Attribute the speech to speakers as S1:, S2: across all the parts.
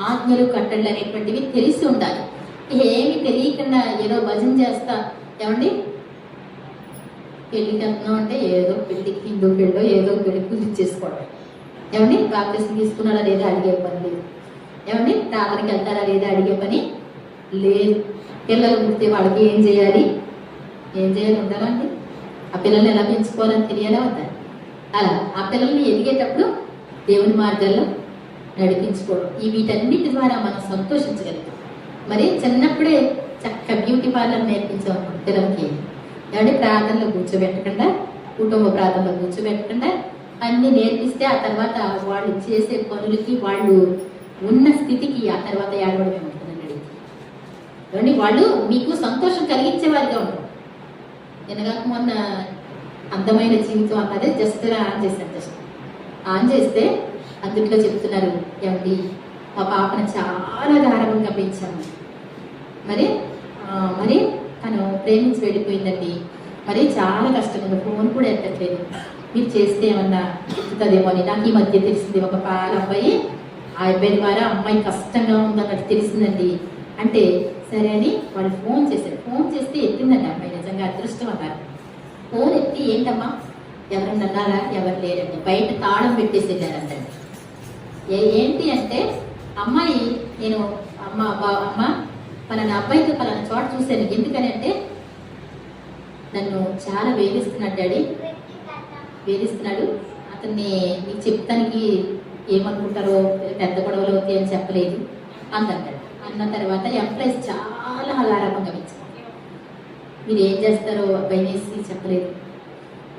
S1: ఆజ్ఞలు కట్టళ్ళు అనేటువంటివి తెలిసి ఉండాలి. ఏమి తెలియకుండా ఏదో భజన చేస్తా ఏమండి పెళ్లికి వెళ్తున్నాం అంటే ఏదో పెళ్లికి హిందూ పెళ్ళో ఏదో పెళ్లి కుదిర్చేసుకోవడం. ఏమండి బాప్తిసం తీసుకున్నారా లేదా అడిగే పని లేదు. ఏమండి ప్రార్థనకి వెళ్తారా లేదా అడిగే పని లేదు. పిల్లలు పుడితే వాళ్ళకి ఏం చేయాలి ఉండాలండి. ఆ పిల్లల్ని ఎలా పెంచుకోవాలని తెలియాలా వద్దా? అలా ఆ పిల్లల్ని ఎదిగేటప్పుడు దేవుని మార్గాల్లో నడిపించుకోవడం, వీటన్నిటి ద్వారా మనం సంతోషించగలుగుతాం. మరి చిన్నప్పుడే చక్క బ్యూటీ పార్లర్ నేర్పించాం పిల్లలకి. ఏమంటే ప్రార్థనలో కూర్చోబెట్టకుండా, కుటుంబ ప్రార్థనలో కూర్చోబెట్టకుండా అన్ని నేర్పిస్తే ఆ తర్వాత వాళ్ళు చేసే పనులకి వాళ్ళు ఉన్న స్థితికి ఆ తర్వాత ఏడవడమే ఉంటుందండి. ఏమండి వాళ్ళు మీకు సంతోషం కలిగించేవారిగా ఉంటారు. ఎనగా మొన్న అందమైన జీవితం అన్నదే జస్ట్ ఆన్ చేస్తే అందుట్లో చెప్తున్నారు, ఏమండి మా పాపను చాలా గారవంగా పెంచాము, మరి తను ప్రేమించి వెళ్ళిపోయిందండి, మరి చాలా కష్టంగా ఫోన్ కూడా ఎత్తట్లేదు, మీరు చేస్తే ఏమన్నా చెప్తుందేమో అని. నాకు ఈ మధ్య తెలిసింది ఒక పాల అబ్బాయి, ఆ అబ్బాయి ద్వారా అమ్మాయి కష్టంగా ఉందన్నట్టు తెలిసిందండి. అంటే సరే అని వాళ్ళు ఫోన్ చేశారు. ఫోన్ చేస్తే ఎత్తిందండి అమ్మాయి, నిజంగా అదృష్టం అన్నారు. ఫోన్ ఎత్తి ఏంటమ్మా ఎవరన్నా అన్నారా? ఎవరు లేరండి, బయట తాళం పెట్టేసి వెళ్ళారంటండి. ఏంటి అంటే అమ్మాయి నేను అమ్మ పలానా అబ్బాయితో పలానా చోట చూశాను, ఎందుకని అంటే నన్ను చాలా వేధిస్తున్నాడు డాడీ, వేధిస్తున్నాడు, అతన్ని నీకు చెప్తానికి ఏమనుకుంటారో పెద్ద గొడవలు అవుతాయి అని చెప్పలేదు అందంటాడు. అన్న తర్వాత ఎంప్లాయీస్ చాలా అలారంభంగా పెంచుకోండి, మీరు ఏం చేస్తారో భయమేసి చెప్పలేదు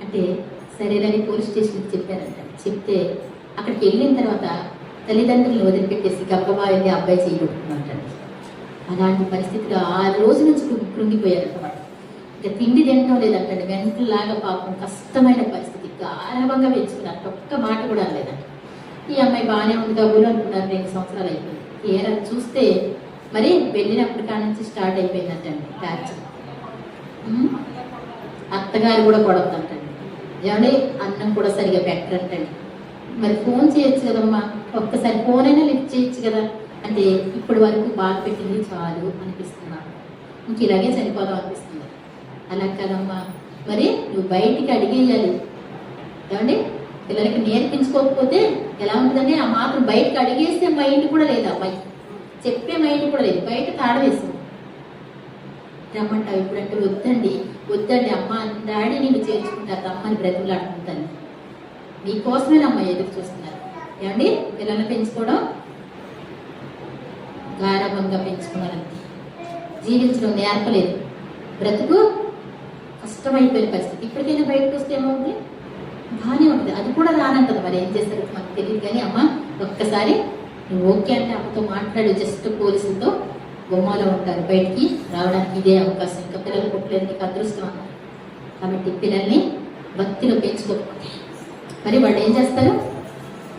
S1: అంటే సరేనని పోలీస్ స్టేషన్కి చెప్పారంట. చెప్తే అక్కడికి వెళ్ళిన తర్వాత తల్లిదండ్రులను వదిలిపెట్టేసి గబ్బగా వెళ్ళి అబ్బాయి చేయగొట్టుకున్నారంట. అలాంటి పరిస్థితిలో ఆ రోజు నుంచి కృంగిపోయారన్నమాట. ఇంకా తిండి తినడం లేదంటండి, వెంటలాగా పాపం కష్టమైన పరిస్థితి, గారవంగా పెంచుకున్నారు, ఒక్క మాట కూడా లేదంట. ఈ అమ్మాయి బాగానే ఉంది కాబోలు అనుకున్నారు. 2 సంవత్సరాలు అయిపోయింది. ఏరా చూస్తే మరి వెళ్ళినప్పటి కాడ నుంచి స్టార్ట్ అయిపోయిందంటండి ప్యాచ్. అత్తగారు కూడా కొడద్దంటండి, ఏమంటే అన్నం కూడా సరిగా పెట్టరంటండి. మరి ఫోన్ చేయొచ్చు కదమ్మా, ఒక్కసారి ఫోన్ అయినా లిఫ్ట్ చేయొచ్చు కదా అంటే ఇప్పటి వరకు బాధ పెట్టింది చాలు అనిపిస్తున్నాను, ఇంక ఇలాగే చనిపోదాం అనిపిస్తుంది. అలా కదమ్మా, మరి నువ్వు బయటికి అడిగేయాలి. ఏమండి పిల్లలకి నేర్పించుకోకపోతే ఎలా ఉంటుందంటే ఆ మాత్రం బయటకు అడిగేస్తే మైండ్ కూడా లేదు, అమ్మాయి చెప్పే మైండ్ కూడా లేదు, బయట తాడవేసింది. రమ్మంటావు ఇప్పుడంటే వద్దండి అమ్మ డాడీ నేను చేర్చుకుంటారు అమ్మని బ్రతుకులాడుకుంటాను, మీకోసమే అమ్మాయి ఎదురు చూస్తున్నారు. ఏమండి పిల్లల్ని పెంచుకోవడం గారవంగా పెంచుకున్నారంటే జీవించడం నేర్పలేదు, బ్రతుకు కష్టమైపోయిన పరిస్థితి. ఇప్పటికైనా బయటకు వస్తే ఏమవుతుంది, బాగానే ఉంటుంది. అది కూడా రానంటుంది, మరి ఏం చేస్తారు మనకు తెలియదు. కానీ అమ్మ ఒక్కసారి నువ్వు ఓకే అంటే అమ్మతో మాట్లాడు, జస్ట్ పోలీసులతో బొమ్మలో ఉంటారు, బయటికి రావడానికి ఇదే అవకాశం. ఇంకా పిల్లలు పుట్టలేదు, నీకు అదృష్టం అన్నారు. కాబట్టి పిల్లల్ని భక్తిలో పెంచుకోకపోతే మరి వాళ్ళు ఏం చేస్తారు,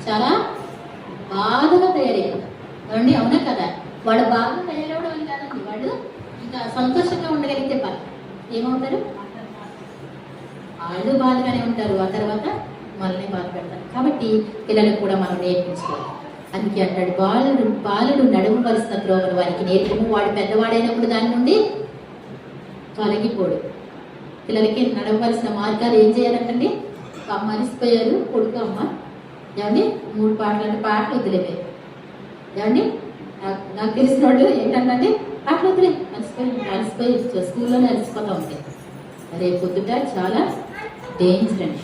S1: చాలా బాధగా తయారయ్యారు. ఏమండి అవునా కదా, వాడు బాగా తయారవడం అని కాదండి, వాడు ఇంకా సంతోషంగా ఉండగలిగితే బాగా ఏమవుతారు, వాళ్ళు బాధగానే ఉంటారు, ఆ తర్వాత మనల్ని బాధ పెడతారు. కాబట్టి పిల్లలకు కూడా మనం నేర్పించుకోవాలి. అందుకే అంటాడు, బాలుడు నడవవలసిన త్రోవను వారికి నేర్పము, వాడు పెద్దవాడైనప్పుడు దాని నుండి తొలగిపోడు. పిల్లలకి నడవవలసిన మార్గాలు ఏం చేయాలంటండి, అమ్మ అలిసిపోయారు కొడుకు అమ్మ, ఏమండి 3 పాటలు అంటే పాటలు వదిలేవే. ఏమండి నాకు తెలిసిన వాళ్ళు ఏంటంటే పాటలు వదిలే, అలసిపోయి స్కూల్లోనే అలసిపోతూ ఉంటాయి. రేపు పొద్దుట చాలా డేంజర్ అండి.